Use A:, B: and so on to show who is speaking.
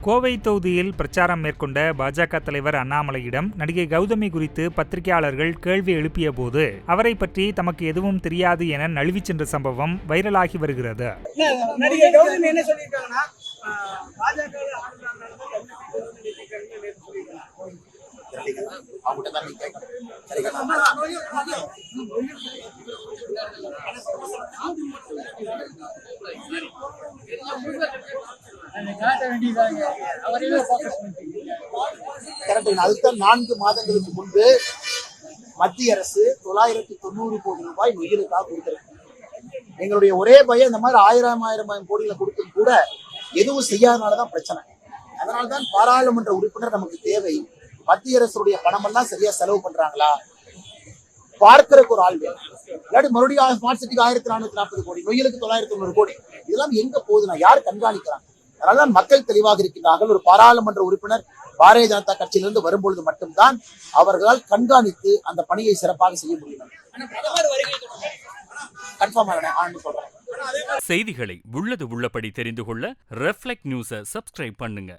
A: கோவை தொகுதியில் பிரச்சாரம் மேற்கொண்ட பாஜக தலைவர் அண்ணாமலையிடம் நடிகை கௌதமி குறித்து பத்திரிகையாளர்கள் கேள்வி எழுப்பிய போது அவரை பற்றி தமக்கு எதுவும் தெரியாது என நழுவி சென்ற சம்பவம் வைரலாகி வருகிறது.
B: நடிகை கௌதமி என்ன சொல்லியிருக்காங்கன்னா
C: அதுதான் 4 மாதங்களுக்கு முன்பு மத்திய அரசு 990 கோடி ரூபாய் நொய்யலுக்காக கொடுத்திருக்கு. எங்களுடைய ஒரே பயம் இந்த மாதிரி ஆயிரம் கோடிகளை கொடுத்தும் கூட எதுவும் செய்யாதனாலதான் பிரச்சனை. அதனால்தான் பாராளுமன்ற உறுப்பினர் நமக்கு தேவை. மத்திய அரசுடைய பணம் எல்லாம் சரியா செலவு பண்றாங்களா பார்க்கறதுக்கு ஒரு ஆள் வேணும். இல்லாட்டி மறுபடியும் ஸ்மார்ட் சிட்டிக்கு 1440 கோடி, நொய்யலுக்கு 990 கோடி, இதெல்லாம் எங்க போகுதுன்னா யார் கண்காணிக்கிறாங்க? அதனால்தான் மக்கள் தெளிவாக இருக்கின்றார்கள். ஒரு பாராளுமன்ற உறுப்பினர் பாரதிய ஜனதா கட்சியிலிருந்து வரும்பொழுது மட்டும்தான் அவர்களால் கண்காணித்து அந்த பணியை சிறப்பாக செய்ய முடியும்.
D: செய்திகளை உள்ளது உள்ளபடி தெரிந்து கொள்ள ரெஃப்ளெக்ட் நியூஸை சப்ஸ்கிரைப் பண்ணுங்க.